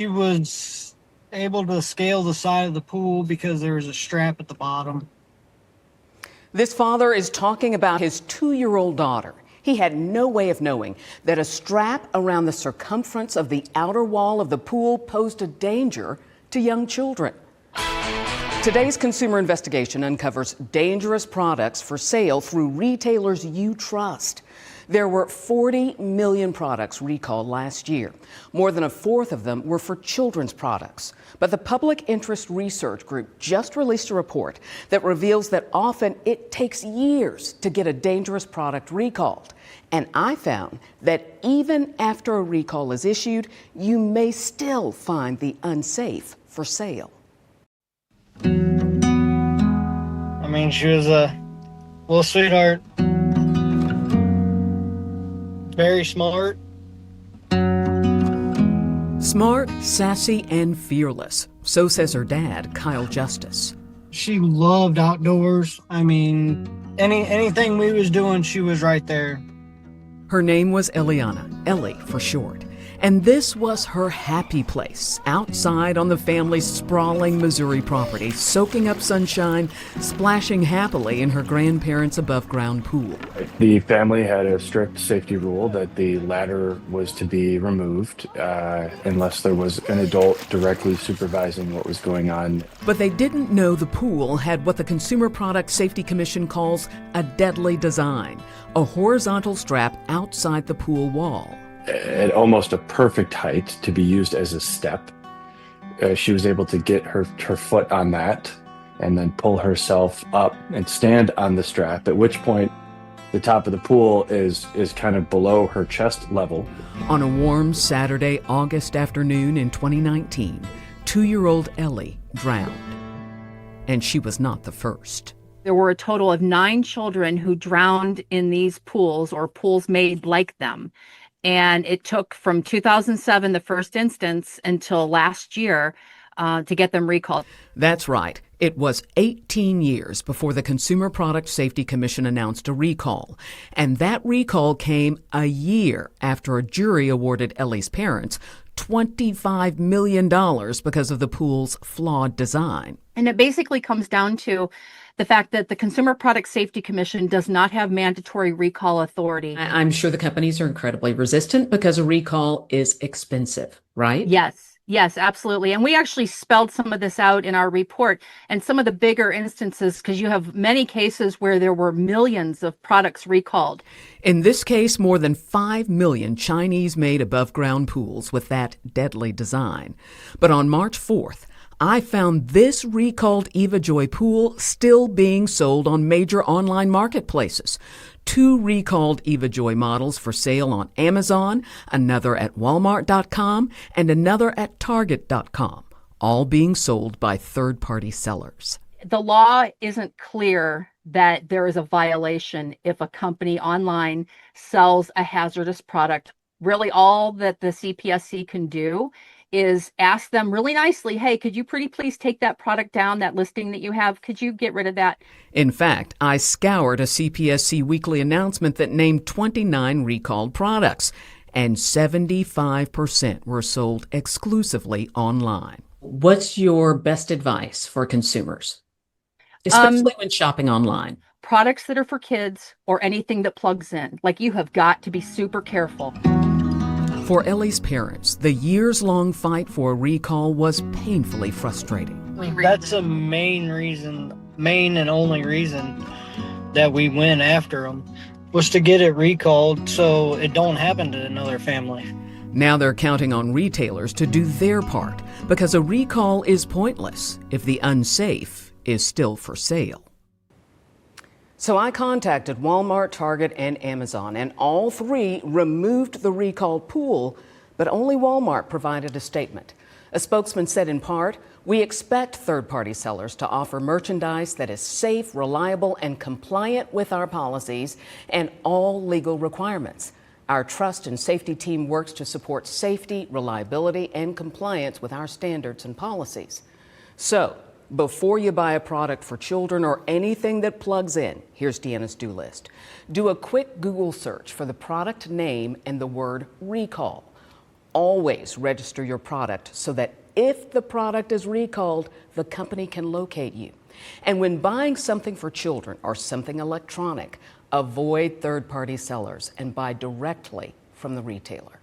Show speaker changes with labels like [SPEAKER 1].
[SPEAKER 1] She was able to scale the side of the pool because there was a strap at the bottom.
[SPEAKER 2] This father is talking about his 2-year-old daughter. He had no way of knowing that a strap around the circumference of the outer wall of the pool posed a danger to young children. Today's consumer investigation uncovers dangerous products for sale through retailers you trust. There were 40 million products recalled last year. More than a fourth of them were for children's products. But the Public Interest Research Group just released a report that reveals that often it takes years to get a dangerous product recalled. And I found that even after a recall is issued, you may still find the unsafe for sale.
[SPEAKER 1] I mean, she was a little sweetheart. Very smart.
[SPEAKER 2] Smart, sassy, and fearless. So says her dad, Kyle Justice.
[SPEAKER 1] She loved outdoors. I mean, anything we was doing, she was right there.
[SPEAKER 2] Her name was Eliana, Ellie for short. And this was her happy place, outside on the family's sprawling Missouri property, soaking up sunshine, splashing happily in her grandparents' above-ground pool.
[SPEAKER 3] The family had a strict safety rule that the ladder was to be removed unless there was an adult directly supervising what was going on.
[SPEAKER 2] But they didn't know the pool had what the Consumer Product Safety Commission calls a deadly design, a horizontal strap outside the pool wall.
[SPEAKER 3] At almost a perfect height to be used as a step. She was able to get her foot on that and then pull herself up and stand on the strap, at which point the top of the pool is kind of below her chest level.
[SPEAKER 2] On a warm Saturday, August afternoon in 2019, 2-year-old Ellie drowned. And she was not the first.
[SPEAKER 4] There were a total of 9 children who drowned in these pools or pools made like them. And it took from 2007, the first instance, until last year to get them recalled.
[SPEAKER 2] That's right. It was 18 years before the Consumer Product Safety Commission announced a recall. And that recall came a year after a jury awarded Ellie's parents $25 million because of the pool's flawed design.
[SPEAKER 4] And it basically comes down to the fact that the Consumer Product Safety Commission does not have mandatory recall authority.
[SPEAKER 2] I'm sure the companies are incredibly resistant because a recall is expensive, right?
[SPEAKER 4] Yes, absolutely. And we actually spelled some of this out in our report and some of the bigger instances, because you have many cases where there were millions of products recalled.
[SPEAKER 2] In this case, more than 5 million Chinese-made above-ground pools with that deadly design. But on March 4th, I found this recalled Eva Joy pool still being sold on major online marketplaces. 2 recalled Eva Joy models for sale on Amazon, another at Walmart.com, and another at Target.com, all being sold by third-party sellers.
[SPEAKER 4] The law isn't clear that there is a violation if a company online sells a hazardous product. Really, all that the CPSC can do is ask them really nicely, hey, could you pretty please take that product down, that listing that you have? Could you get rid of that?
[SPEAKER 2] In fact, I scoured a CPSC weekly announcement that named 29 recalled products, and 75% were sold exclusively online. What's your best advice for consumers, especially when shopping online?
[SPEAKER 4] Products that are for kids or anything that plugs in. Like, you have got to be super careful.
[SPEAKER 2] For Ellie's parents, the years-long fight for a recall was painfully frustrating.
[SPEAKER 1] That's a main and only reason that we went after them, was to get it recalled so it don't happen to another family.
[SPEAKER 2] Now they're counting on retailers to do their part, because a recall is pointless if the unsafe is still for sale. So I contacted Walmart, Target, and Amazon, and all 3 removed the recalled pool, but only Walmart provided a statement. A spokesman said in part, "We expect third-party sellers to offer merchandise that is safe, reliable, and compliant with our policies and all legal requirements. Our trust and safety team works to support safety, reliability, and compliance with our standards and policies." So, before you buy a product for children or anything that plugs in, here's Deanna's do list. Do a quick Google search for the product name and the word recall. Always register your product so that if the product is recalled, the company can locate you. And when buying something for children or something electronic, avoid third-party sellers and buy directly from the retailer.